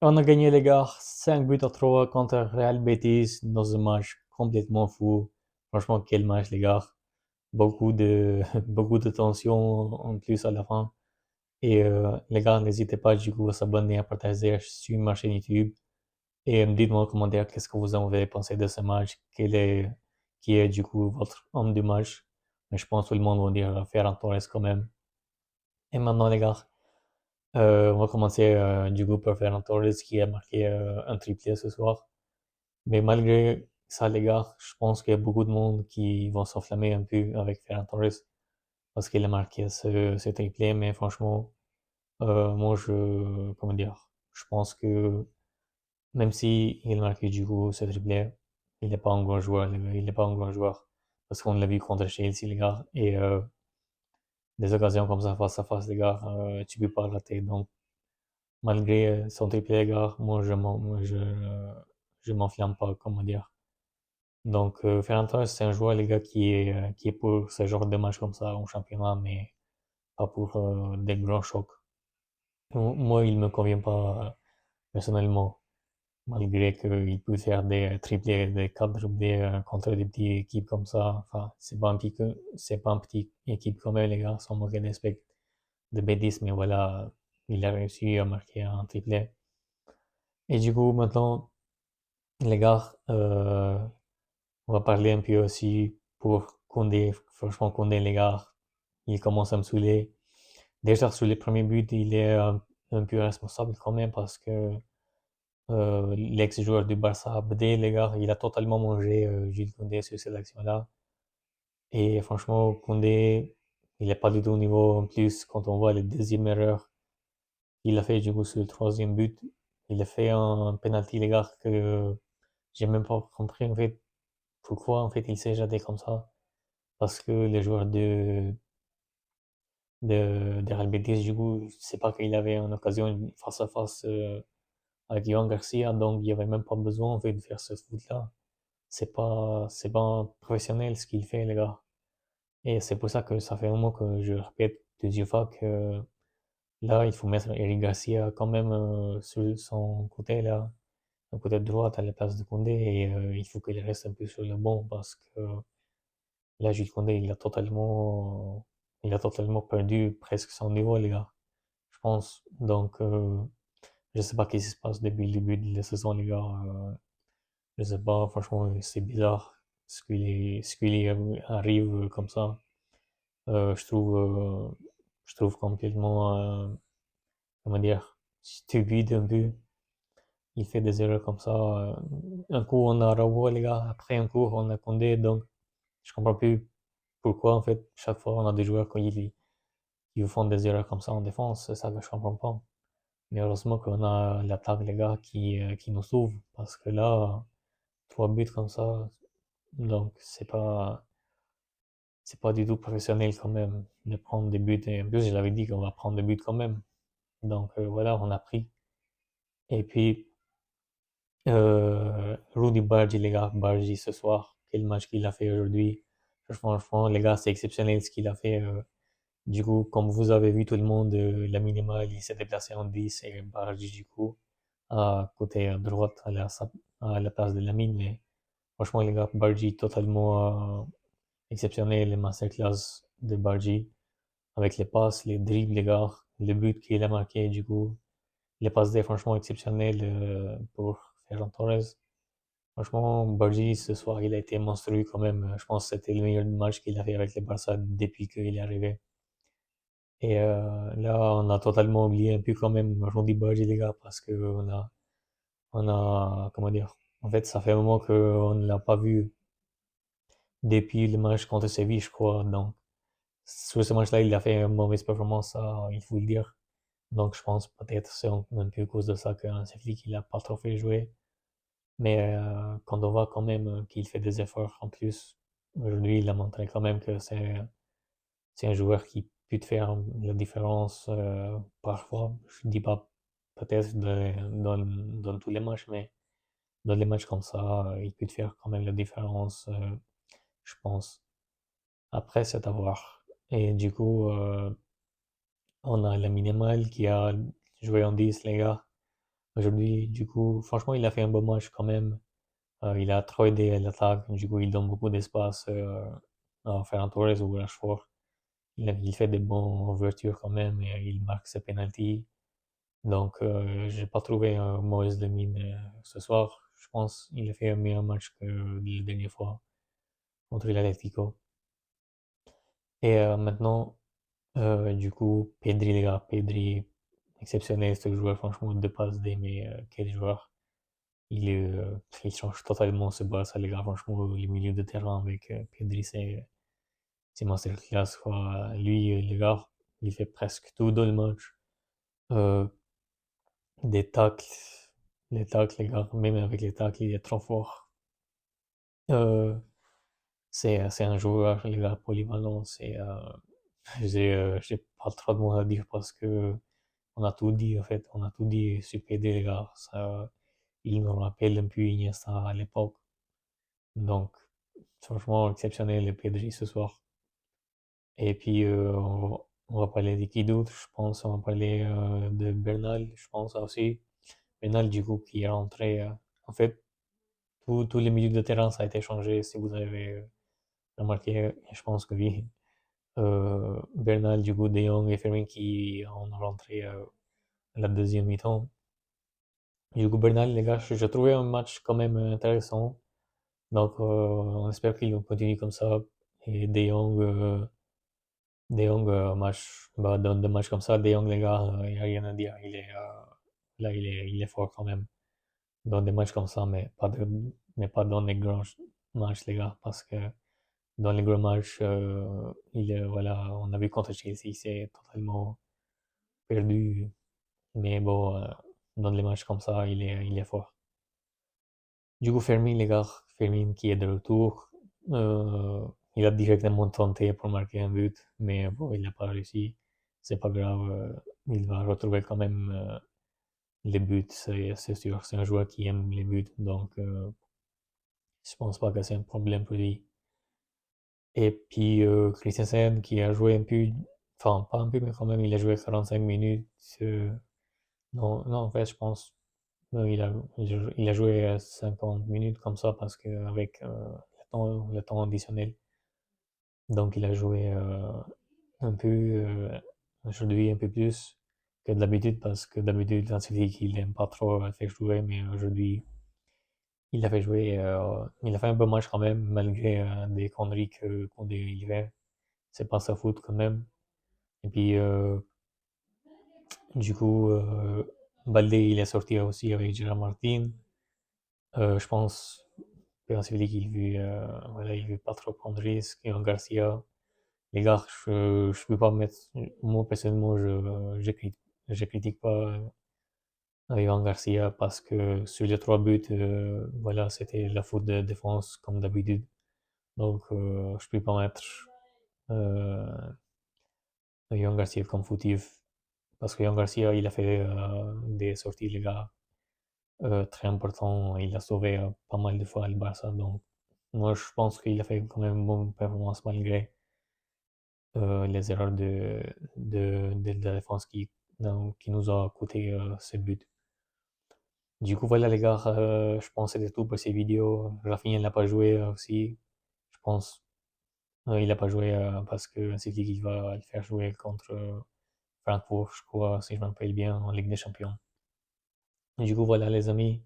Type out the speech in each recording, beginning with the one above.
On a gagné les gars 5 buts à 3 contre Real Betis dans un match complètement fou. Franchement, quel match les gars. Beaucoup de, beaucoup de tension en plus à la fin. Et les gars, n'hésitez pas du coup à s'abonner, à partager sur ma chaîne YouTube. Et dites-moi en commentaire qu'est-ce que vous en avez pensé de ce match. Qui est du coup votre homme du match. Mais je pense que tout le monde va dire Ferran Torres quand même. Et maintenant les gars, on va commencer du coup par Ferran Torres qui a marqué un triplé ce soir. Mais malgré ça, les gars, je pense qu'il y a beaucoup de monde qui vont s'enflammer un peu avec Ferran Torres parce qu'il a marqué ce triplé. Mais franchement, moi, comment dire, je pense que même si il a marqué du coup ce triplé, il n'est pas un grand joueur, les gars, il n'est pas un grand joueur parce qu'on l'a vu contre Chelsea, les gars, et des occasions comme ça face à face, les gars, tu peux pas le rater. Donc, malgré son triplé, les gars, je m'enflamme pas, comment dire. Donc, Ferran Torres, c'est un joueur, les gars, qui est pour ce genre de match comme ça en championnat, mais pas pour des grands chocs. Moi, il me convient pas personnellement, malgré qu'il peut faire des triplés, des quadruplés contre des petites équipes comme ça. Enfin, c'est pas un petit équipe comme eux, les gars, sans manquer de respect de Betis, mais voilà, il a réussi à marquer un triplé. Et du coup, maintenant, les gars, on va parler un peu aussi pour Koundé. Franchement, Koundé, les gars, il commence à me saouler. Déjà, sur les premiers buts, il est un peu responsable quand même parce que l'ex-joueur du Barça, Abdé, les gars, il a totalement mangé Jules Koundé sur cette action-là. Et franchement, Koundé, il n'est pas du tout au niveau. En plus, quand on voit les deuxième erreur qu'il a fait du coup sur le troisième but, il a fait un penalty, les gars, que j'ai même pas compris en fait pourquoi en fait il s'est jeté comme ça. Parce que les joueurs de Real Betis, du coup, c'est pas qu'il avait une occasion face à face avec Johan Garcia, donc il y avait même pas besoin en fait de faire ce foot-là. C'est pas professionnel ce qu'il fait, les gars. Et c'est pour ça que ça fait un moment que je répète plusieurs fois que là, il faut mettre Eric Garcia quand même sur son côté là, son côté droite à la place de Koundé, et il faut qu'il reste un peu sur le banc parce que là, Jules Koundé, il a totalement perdu presque son niveau, les gars, je pense. Donc, je sais pas ce qui se passe depuis le début de la saison, les gars. Je sais pas, franchement, c'est bizarre ce qui lui arrive comme ça. Je trouve complètement, comment dire, stupide un peu. Il fait des erreurs comme ça. Un coup, on a Raoult, les gars. Après, un coup, on a Condé. Donc, je comprends plus pourquoi, en fait, chaque fois, on a des joueurs qui font des erreurs comme ça en défense. C'est ça que je comprends pas. Mais heureusement qu'on a l'attaque, les gars, qui nous sauve. Parce que là, 3 buts comme ça, donc, c'est pas du tout professionnel quand même de prendre des buts. Et en plus, je l'avais dit qu'on va prendre des buts quand même. Donc, voilà, on a pris. Et puis, Rudy Bargi, les gars, Bargi ce soir, quel match qu'il a fait aujourd'hui. Franchement, les gars, c'est exceptionnel ce qu'il a fait. Du coup, comme vous avez vu, tout le monde, la minimale, il s'est déplacé en 10 et Bargi, du coup, à côté à droite, à la place de la mine. Mais franchement, les gars, Bargi totalement exceptionnel, les masterclass de Bargi, avec les passes, les dribbles, les gars, le but qu'il a marqué, du coup, les passes D, franchement, exceptionnelles pour Ferran Torres. Franchement, Bargy, ce soir, il a été monstrueux quand même. Je pense que c'était le meilleur match qu'il a fait avec le Barça depuis qu'il est arrivé. Et là, on a totalement oublié un peu quand même Rudy Bargy, les gars, parce que comment dire, en fait, ça fait un moment qu'on ne l'a pas vu depuis le match contre Séville, je crois. Donc, sur ce match-là, il a fait une mauvaise performance, ça, il faut le dire. Donc, je pense peut-être c'est un peu à cause de ça qu'un Séville, il a pas trop fait jouer. Mais quand on voit quand même qu'il fait des efforts en plus, aujourd'hui, il a montré quand même que c'est un joueur qui peut te faire la différence parfois. Je dis pas peut-être dans tous les matchs, mais dans les matchs comme ça, il peut te faire quand même la différence, je pense. Après, c'est à voir. Et du coup, on a la minimale qui a joué en 10, les gars. Aujourd'hui, du coup, franchement, il a fait un bon match quand même. Il a trop aidé à l'attaque, du coup, il donne beaucoup d'espace à Ferran Torres ou Rashford. Il fait des bonnes ouvertures quand même et il marque ses penalties. Donc, j'ai pas trouvé un mauvaise mine ce soir. Je pense qu'il a fait un meilleur match que la dernière fois contre l'Atlético. Et maintenant, du coup, Pedri, les gars, Pedri, exceptionnel ce joueur, franchement, deux passes D, mais quel joueur. Il change totalement ce Barça, les gars, franchement, les milieux de terrain avec Pedri, c'est masterclass, quoi. Lui, les gars, il fait presque tout dans le match. Euh, des tacles, les tacles, les gars, même avec les tacles, il est trop fort. Euh, c'est un joueur, les gars, polyvalent, j'ai pas trop de mots à dire parce que on a tout dit, en fait. On a tout dit sur PD, les gars. Ça, il me rappelle un peu Iniesta à l'époque. Donc, franchement, exceptionnel le PSG ce soir. Et puis, on va parler de qui d'autre, je pense. On va parler de Bernal, je pense aussi. Bernal, du coup, qui est rentré. En fait, tous les milieux de terrain, ça a été changé, si vous avez remarqué. Je pense que oui. Bernal, du coup, De Jong et Fermin qui ont rentré à la deuxième mi-temps. Du coup, Bernal, les gars, j'ai trouvé un match quand même intéressant. Donc, on espère qu'il continue comme ça. Et De Jong match, bah, dans des matchs comme ça, De Jong, les gars, il n'y a rien à dire. Là, il est fort quand même. Dans des matchs comme ça, mais pas dans les grands matchs, les gars. Parce que dans les grands matchs, voilà, on a vu contre Chelsea, il s'est totalement perdu. Mais bon, dans les matchs comme ça, il est fort. Du coup, Fermin, les gars, Fermin qui est de retour, euh, il a directement tenté pour marquer un but, mais bon, il n'a pas réussi. C'est pas grave, il va retrouver quand même les buts, c'est sûr. C'est un joueur qui aime les buts, donc je pense pas que c'est un problème pour lui. Et puis Christensen qui a joué un peu, enfin pas un peu, mais quand même, il a joué 45 minutes. Non, non, en fait, je pense. Il a joué 50 minutes comme ça parce qu'avec le temps additionnel. Donc il a joué un peu aujourd'hui un peu plus que d'habitude parce que d'habitude quand c'est qu'il aime pas trop faire jouer, mais aujourd'hui il a fait un bon match quand même malgré des conneries qu'on délivrait. C'est pas sa faute quand même. Et puis du coup Balde il est sorti aussi avec Gérard Martin. Je pense Pensivili qu'il veut, voilà, il veut pas trop prendre de risques. Et en Garcia, les gars, je peux pas mettre, moi personnellement, je critique pas Ivan Garcia parce que sur les trois buts, voilà, c'était la faute de défense comme d'habitude. Donc, je peux pas mettre euh, Ivan Garcia comme fautif parce que Ivan Garcia, il a fait des sorties, les gars, très importantes. Il a sauvé pas mal de fois le Barça. Donc, moi, je pense qu'il a fait quand même une bonne performance malgré les erreurs de la défense qui nous a coûté ce but. Du coup, voilà les gars, je pense que c'était tout pour ces vidéos. Rafinha n'a pas joué aussi, je pense. Il n'a pas joué parce que c'est qui va le faire jouer contre Francfort, je crois, si je me rappelle bien, en Ligue des Champions. Du coup, voilà les amis,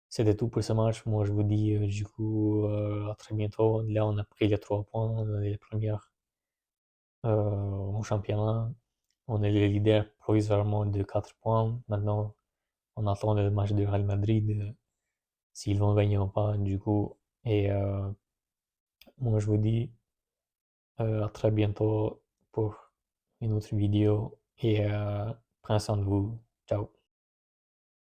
c'était tout pour ce match. Moi, je vous dis du coup à très bientôt. Là, on a pris les 3 points, on a les premières au championnat. On est le leader provisoirement de 4 points. Maintenant, on attend le match de Real Madrid, s'ils vont gagner ou pas, du coup. Et moi, je vous dis à très bientôt pour une autre vidéo et prenez soin de vous. Ciao.